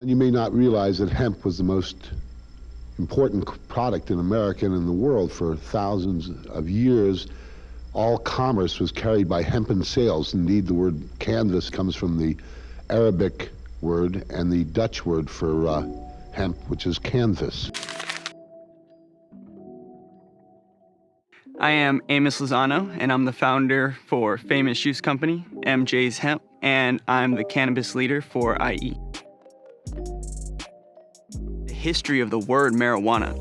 You may not realize that hemp was the most important product in America and in the world for thousands of years. All commerce was carried by hempen sails. Indeed, the word canvas comes from the Arabic word and the Dutch word for hemp, which is canvas. I am Amos Lozano, and I'm the founder for Famous Use Company, MJ's Hemp, and I'm the cannabis leader for IE. The history of the word marijuana.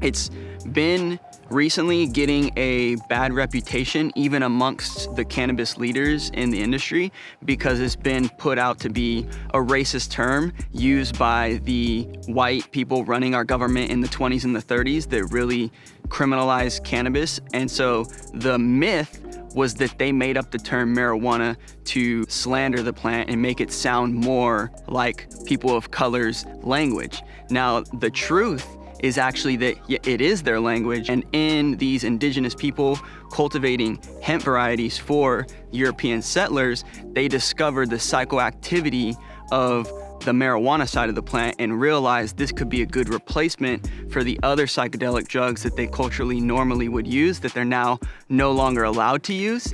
It's been recently getting a bad reputation even amongst the cannabis leaders in the industry because it's been put out to be a racist term used by the white people running our government in the 20s and the 30s that really criminalized cannabis. And so the myth was that they made up the term marijuana to slander the plant and make it sound more like people of color's language. Now, the truth is actually that it is their language, and in these indigenous people cultivating hemp varieties for European settlers, they discovered the psychoactivity of the marijuana side of the plant and realized this could be a good replacement for the other psychedelic drugs that they culturally normally would use that they're now no longer allowed to use.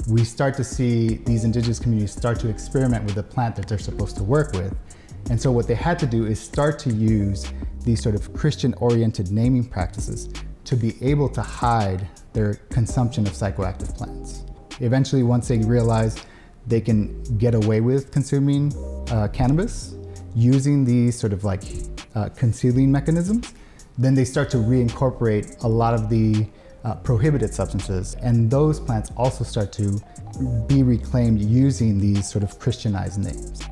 We start to see these indigenous communities start to experiment with the plant that they're supposed to work with. And so what they had to do is start to use these sort of Christian-oriented naming practices to be able to hide their consumption of psychoactive plants. Eventually, once they realize they can get away with consuming cannabis using these sort of like concealing mechanisms, then they start to reincorporate a lot of the prohibited substances. And those plants also start to be reclaimed using these sort of Christianized names.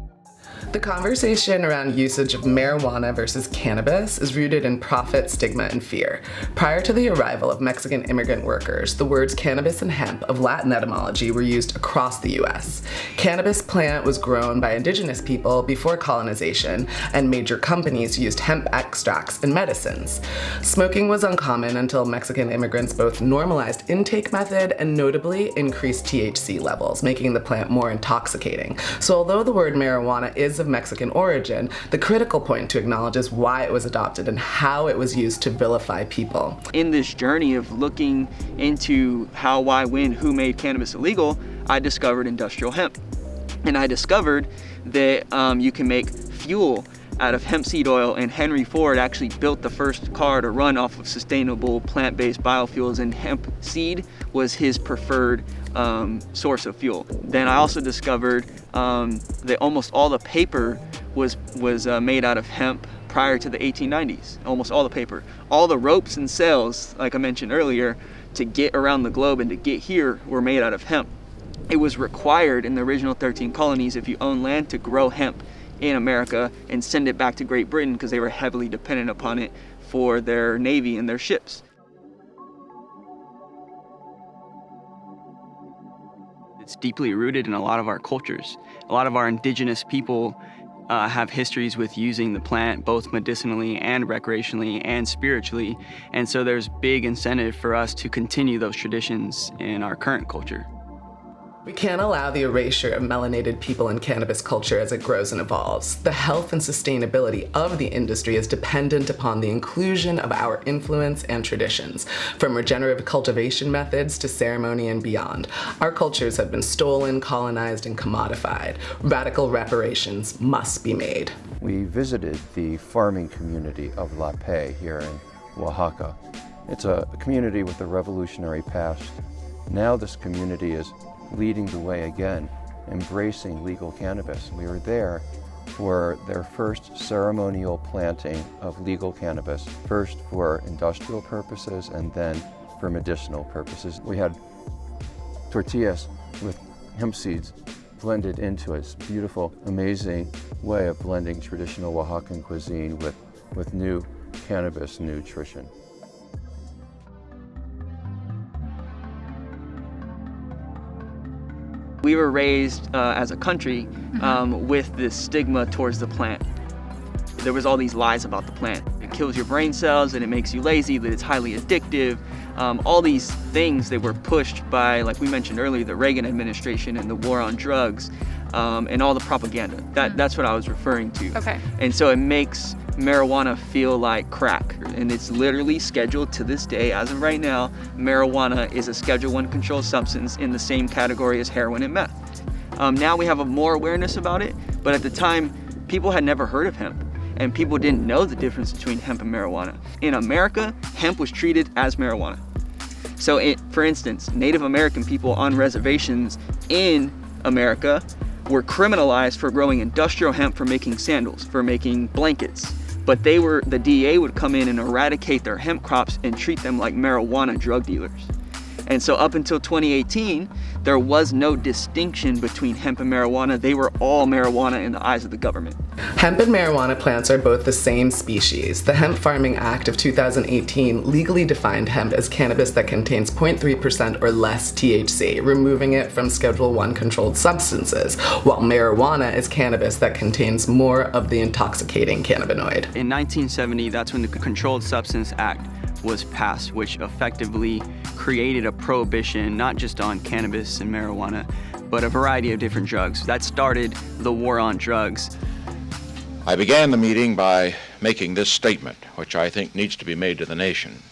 The conversation around usage of marijuana versus cannabis is rooted in profit, stigma, and fear. Prior to the arrival of Mexican immigrant workers, the words cannabis and hemp of Latin etymology were used across the US. Cannabis plant was grown by indigenous people before colonization, and major companies used hemp extracts in medicines. Smoking was uncommon until Mexican immigrants both normalized intake method and notably increased THC levels, making the plant more intoxicating. So although the word marijuana is of Mexican origin, the critical point to acknowledge is why it was adopted and how it was used to vilify people. In this journey of looking into how, why, when, who made cannabis illegal, I discovered industrial hemp. And I discovered that you can make fuel out of hemp seed oil, and Henry Ford actually built the first car to run off of sustainable plant-based biofuels, and hemp seed was his preferred source of fuel. Then I also discovered that almost all the paper was made out of hemp prior to the 1890s, almost all the paper. All the ropes and sails, like I mentioned earlier, to get around the globe and to get here were made out of hemp. It was required in the original 13 colonies, if you own land, to grow hemp in America and send it back to Great Britain because they were heavily dependent upon it for their navy and their ships. It's deeply rooted in a lot of our cultures. A lot of our indigenous people have histories with using the plant both medicinally and recreationally and spiritually, and so there's big incentive for us to continue those traditions in our current culture. We can't allow the erasure of melanated people in cannabis culture as it grows and evolves. The health and sustainability of the industry is dependent upon the inclusion of our influence and traditions, from regenerative cultivation methods to ceremony and beyond. Our cultures have been stolen, colonized, and commodified. Radical reparations must be made. We visited the farming community of La Pe here in Oaxaca. It's a community with a revolutionary past. Now this community is leading the way again, embracing legal cannabis. We were there for their first ceremonial planting of legal cannabis, first for industrial purposes and then for medicinal purposes. We had tortillas with hemp seeds blended into it. It's a beautiful, amazing way of blending traditional Oaxacan cuisine with new cannabis nutrition. We were raised as a country with this stigma towards the plant. There was all these lies about the plant. It kills your brain cells and it makes you lazy, that it's highly addictive. All these things that were pushed by, like we mentioned earlier, the Reagan administration and the war on drugs. and all the propaganda. That's what I was referring to. Okay. And so it makes marijuana feel like crack, and it's literally scheduled to this day. As of right now, marijuana is a Schedule I controlled substance in the same category as heroin and meth. Now we have more awareness about it, but at the time, people had never heard of hemp, and people didn't know the difference between hemp and marijuana. In America, hemp was treated as marijuana. So for instance, Native American people on reservations in America were criminalized for growing industrial hemp, for making sandals, for making blankets. But the DEA would come in and eradicate their hemp crops and treat them like marijuana drug dealers. And so up until 2018, there was no distinction between hemp and marijuana. They were all marijuana in the eyes of the government. Hemp and marijuana plants are both the same species. The Hemp Farming Act of 2018 legally defined hemp as cannabis that contains 0.3% or less THC, removing it from Schedule I controlled substances, while marijuana is cannabis that contains more of the intoxicating cannabinoid. In 1970, that's when the Controlled Substance Act was passed, which effectively created a prohibition not just on cannabis and marijuana, but a variety of different drugs. That started the war on drugs. I began the meeting by making this statement, which I think needs to be made to the nation.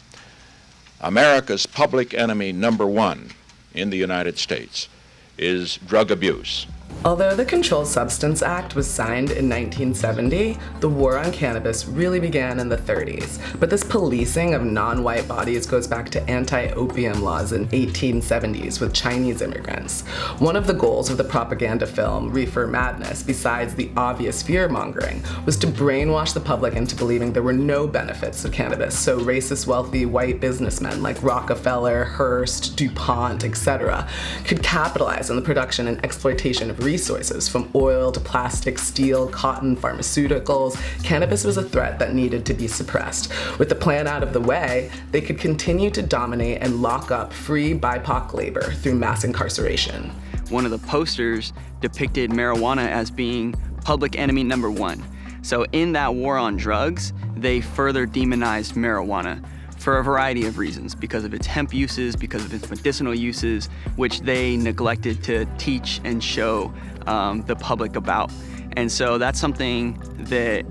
America's public enemy number one in the United States is drug abuse. Although the Controlled Substance Act was signed in 1970, the war on cannabis really began in the 30s. But this policing of non-white bodies goes back to anti-opium laws in 1870s with Chinese immigrants. One of the goals of the propaganda film Reefer Madness, besides the obvious fear-mongering, was to brainwash the public into believing there were no benefits of cannabis, so racist wealthy white businessmen like Rockefeller, Hearst, DuPont, etc. could capitalize on the production and exploitation of resources, from oil to plastic, steel, cotton, pharmaceuticals. Cannabis was a threat that needed to be suppressed. With the plan out of the way, they could continue to dominate and lock up free BIPOC labor through mass incarceration. One of the posters depicted marijuana as being public enemy number one. So in that war on drugs, they further demonized marijuana for a variety of reasons, because of its hemp uses, because of its medicinal uses, which they neglected to teach and show the public about. And so that's something that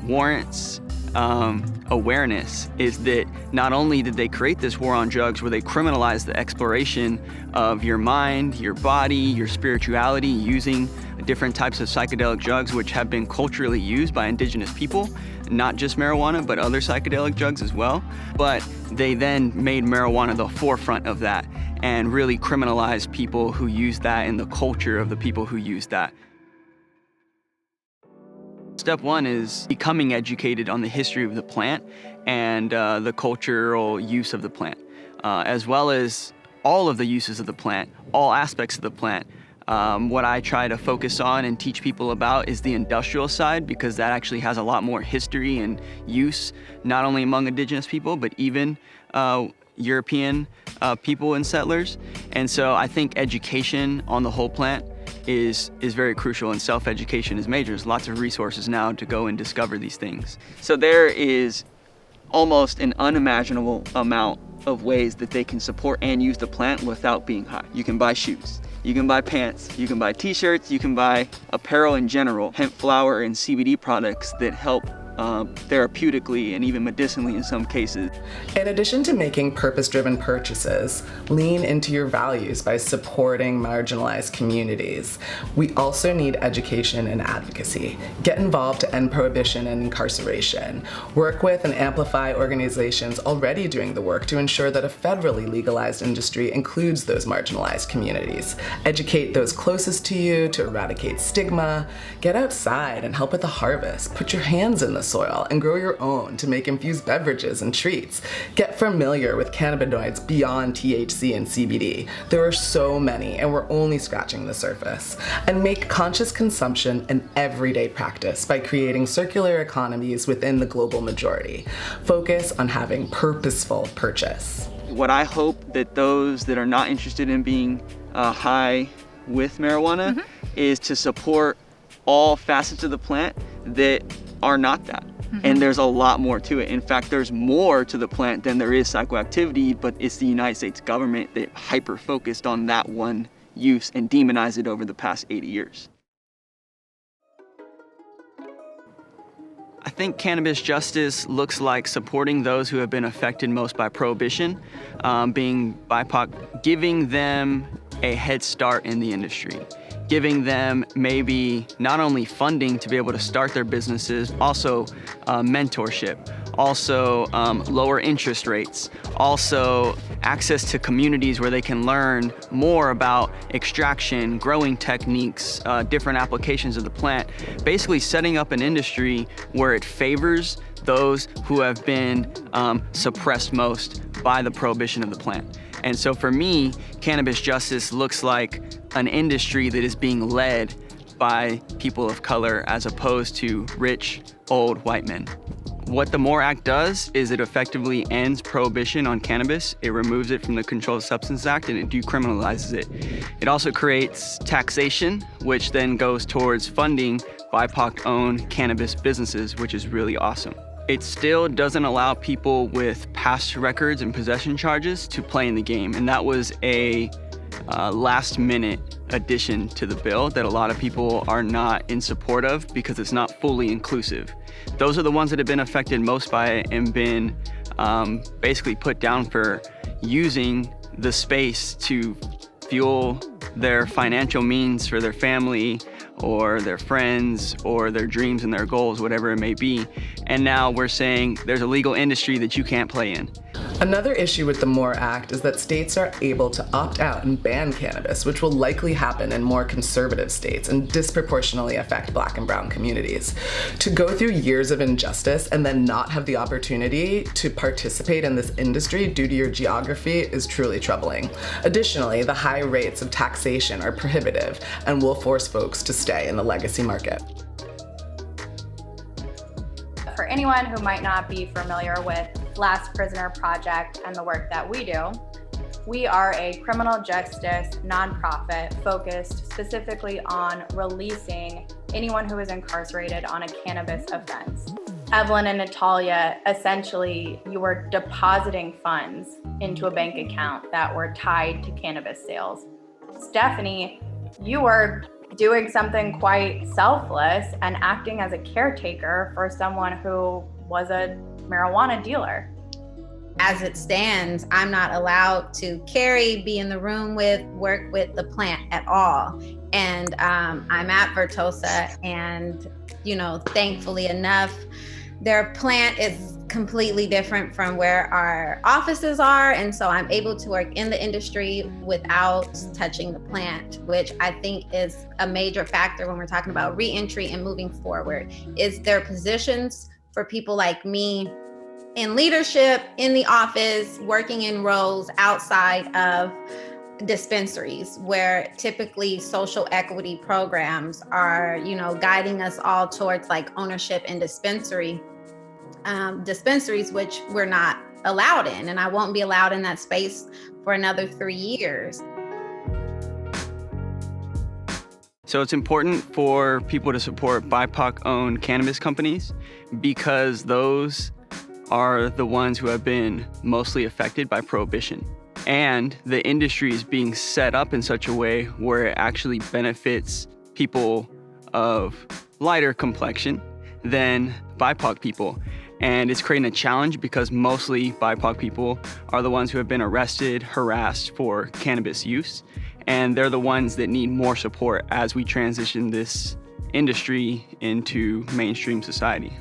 warrants awareness, is that not only did they create this war on drugs where they criminalized the exploration of your mind, your body, your spirituality, using different types of psychedelic drugs which have been culturally used by indigenous people, not just marijuana, but other psychedelic drugs as well. But they then made marijuana the forefront of that and really criminalized people who use that and the culture of the people who use that. Step one is becoming educated on the history of the plant and the cultural use of the plant, as well as all of the uses of the plant, all aspects of the plant. What I try to focus on and teach people about is the industrial side, because that actually has a lot more history and use, not only among indigenous people, but even European people and settlers. And so I think education on the whole plant is very crucial, and self-education is major. There's lots of resources now to go and discover these things. So there is almost an unimaginable amount of ways that they can support and use the plant without being high. You can buy shoes, you can buy pants, you can buy t-shirts, you can buy apparel in general, hemp flower and CBD products that help therapeutically and even medicinally in some cases. In addition to making purpose-driven purchases, lean into your values by supporting marginalized communities. We also need education and advocacy. Get involved to end prohibition and incarceration. Work with and amplify organizations already doing the work to ensure that a federally legalized industry includes those marginalized communities. Educate those closest to you to eradicate stigma. Get outside and help with the harvest. Put your hands in the soil and grow your own to make infused beverages and treats. Get familiar with cannabinoids beyond THC and CBD. There are so many, and we're only scratching the surface. And make conscious consumption an everyday practice by creating circular economies within the global majority. Focus on having purposeful purchase. What I hope that those that are not interested in being high with marijuana is to support all facets of the plant that are not that. And there's a lot more to it. In fact, there's more to the plant than there is psychoactivity, but it's the United States government that hyper-focused on that one use and demonized it over the past 80 years. I think cannabis justice looks like supporting those who have been affected most by prohibition, being BIPOC, giving them a head start in the industry, giving them maybe not only funding to be able to start their businesses, also mentorship, also lower interest rates, also access to communities where they can learn more about extraction, growing techniques, different applications of the plant, basically setting up an industry where it favors those who have been suppressed most by the prohibition of the plant. And so for me, cannabis justice looks like an industry that is being led by people of color as opposed to rich, old white men. What the MORE Act does is it effectively ends prohibition on cannabis. It removes it from the Controlled Substances Act and it decriminalizes it. It also creates taxation, which then goes towards funding BIPOC-owned cannabis businesses, which is really awesome. It still doesn't allow people with past records and possession charges to play in the game, and that was a last-minute addition to the bill that a lot of people are not in support of because it's not fully inclusive. Those are the ones that have been affected most by it and been basically put down for using the space to fuel their financial means for their family or their friends or their dreams and their goals, whatever it may be. And now we're saying there's a legal industry that you can't play in. Another issue with the MORE Act is that states are able to opt out and ban cannabis, which will likely happen in more conservative states and disproportionately affect Black and brown communities. To go through years of injustice and then not have the opportunity to participate in this industry due to your geography is truly troubling. Additionally, the high rates of taxation are prohibitive and will force folks to stay in the legacy market. For anyone who might not be familiar with Last Prisoner Project and the work that we are a criminal justice nonprofit focused specifically on releasing anyone who is incarcerated on a cannabis offense. Evelyn and Natalia, essentially, you were depositing funds into a bank account that were tied to cannabis sales. Stephanie, you were doing something quite selfless and acting as a caretaker for someone who was a marijuana dealer. As it stands, I'm not allowed to carry, be in the room with, work with the plant at all. And I'm at Vertosa, and thankfully enough, their plant is completely different from where our offices are. And so I'm able to work in the industry without touching the plant, which I think is a major factor when we're talking about re-entry and moving forward. Is there positions for people like me in leadership, in the office, working in roles outside of dispensaries where typically social equity programs are, guiding us all towards like ownership in dispensaries, which we're not allowed in, and I won't be allowed in that space for another 3 years. So it's important for people to support BIPOC-owned cannabis companies because those are the ones who have been mostly affected by prohibition. And the industry is being set up in such a way where it actually benefits people of lighter complexion than BIPOC people. And it's creating a challenge because mostly BIPOC people are the ones who have been arrested, harassed for cannabis use. And they're the ones that need more support as we transition this industry into mainstream society.